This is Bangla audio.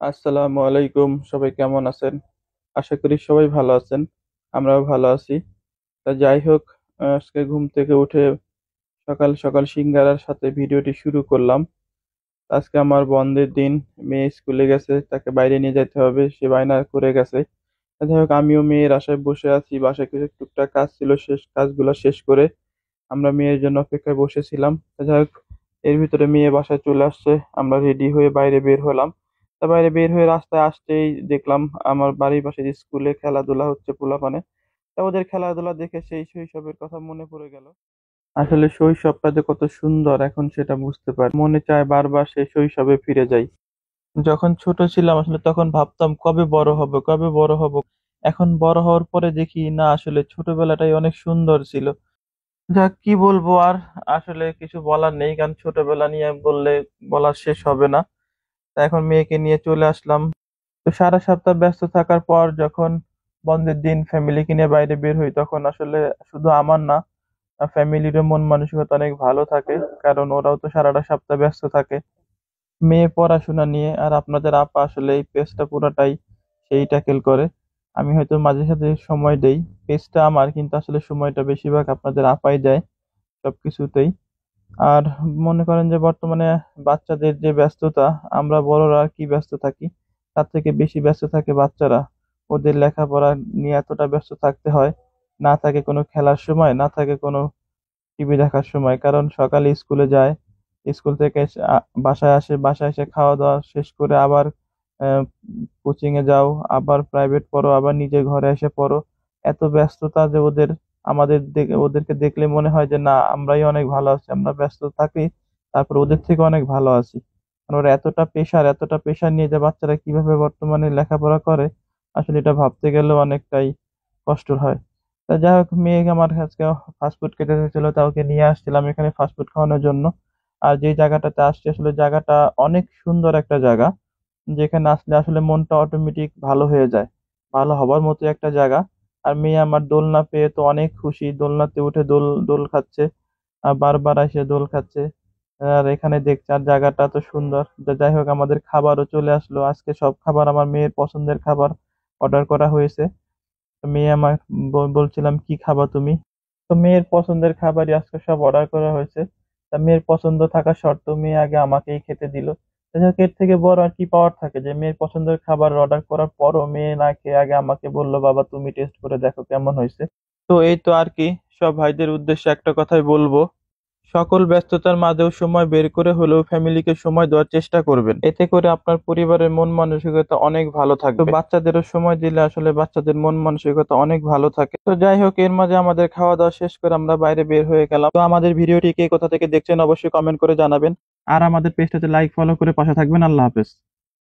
আসসালামু আলাইকুম, সবাই কেমন আছেন? আশা করি সবাই ভালো আছেন। আমরাও ভালো আছি। তা যাই হোক, আজকে ঘুম থেকে উঠে সকাল সকাল সিঙ্গারার সাথে ভিডিওটি শুরু করলাম। আজকে আমার বন্ধের দিন। মেয়ে স্কুলে গেছে, তাকে বাইরে নিয়ে যেতে হবে, সে বায়না করে গেছে। তা যাই হোক, আমিও মেয়ের আশায় বসে আছি। বাসায় কিছু টুকটাক কাজ ছিল, কাজগুলো শেষ করে আমরা মেয়ের জন্য অপেক্ষায় বসেছিলাম। তা যাই হোক, এর ভিতরে মেয়ে বাসায় চলে আসছে। আমরা রেডি হয়ে বাইরে বের হলাম। তা বাইরে বের হয়ে রাস্তায় আসতেই দেখলাম আমার বাড়ির পাশের স্কুলে খেলাধুলা হচ্ছে পোলাপানে। তা ওদের খেলাধুলা দেখে সেই শৈশবের কথা মনে পড়ে গেল। আসলে শৈশবটা যে কত সুন্দর এখন সেটা বুঝতে পারি। মনে চায় বারবার সেই শৈশবে ফিরে যাই। যখন ছোট ছিলাম আসলে তখন ভাবতাম কবে বড় হব, কবে বড় হব। এখন বড় হওয়ার পরে দেখি না, আসলে ছোটবেলাটাই অনেক সুন্দর ছিল। যাক, কি বলবো আর। আসলে কিছু বলার নেই, কারণ ছোটবেলা নিয়ে বললে বলা শেষ হবে না। তা এখন মেয়েকে নিয়ে চলে আসলাম। তো সারা সপ্তাহ ব্যস্ত থাকার পর যখন বন্ধের দিন ফ্যামিলিকে নিয়ে বাইরে বের হই, তখন আসলে শুধু আমার না, ফ্যামিলিরও মন মানসিকতা অনেক ভালো থাকে। কারণ ওরাও তো সারাটা সপ্তাহ ব্যস্ত থাকে মেয়ে পড়াশোনা নিয়ে। আর আপনাদের আপা আসলে এই পেজটা পুরাটাই সেই ট্যাকেল করে। আমি হয়তো মাঝে সাঝে সময় দেই। পেজটা আমার, কিন্তু আসলে সময়টা বেশিরভাগ আপনাদের আপাই দেয় সবকিছুতেই। আর মনে করেন যে বর্তমানে বাচ্চাদের যে ব্যস্ততা, আমরা বড়রা আর কি ব্যস্ত থাকি, তার থেকে বেশি ব্যস্ত থাকে বাচ্চারা। ওদের লেখাপড়া নিয়ে এতটা ব্যস্ত থাকতে হয়, না থাকে কোনো খেলার সময়, না থাকে কোনো টিভি দেখার সময়। কারণ সকালে স্কুলে যায়, স্কুল থেকে বাসায় আসে, বাসায় এসে খাওয়া দাওয়া শেষ করে আবার কোচিং এ যাও, আবার প্রাইভেট পড়ো, আবার নিজে ঘরে এসে পড়ো। এত ব্যস্ততা যে ওদের, আমাদের ওদেরকে দেখলে মনে হয় যে না, আমরাই অনেক ভালো আছি, আমরা ব্যস্ত থাকি তারপর ওদের থেকে অনেক ভালো আছি। কারণ ওরা এতটা প্রেশার নিয়ে যে বাচ্চারা কিভাবে বর্তমানে লেখাপড়া করে, আসলে এটা ভাবতে গেলেও অনেকটাই কষ্ট হয়। তা যাই হোক, মেয়ে আমার আজকে ফাস্টফুড খেতে চাইছিল, তা ওকে নিয়ে আসছিলাম এখানে ফাস্টফুড খাওয়ানোর জন্য। আর যে জায়গাটাতে আসছে আসলে জায়গাটা অনেক সুন্দর একটা জায়গা, যেখানে আসলে আসলে মনটা অটোমেটিক ভালো হয়ে যায়, ভালো হবার মতো একটা জায়গা। আর মেয়ে আমার দোলনা পেয়ে তো অনেক খুশি, দোলনাতে উঠে দোল দোল খাচ্ছে, আর বারবার এসে দোল খাচ্ছে। আর এখানে দেখছে, আর জায়গাটা তো সুন্দর। যাই হোক, আমাদের খাবারও চলে আসলো। আজকে সব খাবার আমার মেয়ের পছন্দের খাবার অর্ডার করা হয়েছে। তো মেয়ে আমার বলছিলাম কি খাবা তুমি। তো মেয়ের পছন্দের খাবারই আজকে সব অর্ডার করা হয়েছে। তা মেয়ের পছন্দ থাকা সত্ত্বেও মেয়ে আগে আমাকেই খেতে দিল। যাই হোক, এর থেকে বড় আর কি পাওয়ার থাকে, যে মেয়ের পছন্দের খাবার অর্ডার করার পরও মেয়ে না খেয়ে আগে আমাকে বললো, বাবা তুমি টেস্ট করে দেখো কেমন হয়েছে। তো এই তো আর কি, সব ভাইদের উদ্দেশ্যে একটা কথাই বলবো, সকল ব্যস্ততার মাঝেও সময় বের করে হলেও ফ্যামিলিকে সময় দেওয়ার চেষ্টা করবেন। এতে করে আপনার পরিবারের মন মানসিকতা অনেক ভালো থাকবে। তো বাচ্চাদেরও সময় দিলে আসলে বাচ্চাদের মন মানসিকতা অনেক ভালো থাকে। তো যাই হোক, এর মাঝে আমাদের খাওয়া দাওয়া শেষ করে আমরা বাইরে বের হয়ে গেলাম। তো আমাদের ভিডিওটি কে কোথা থেকে দেখছেন অবশ্যই কমেন্ট করে জানাবেন। আর আমাদের পেজটাতে লাইক ফলো করে পাশে থাকবেন। আল্লাহ হাফেজ।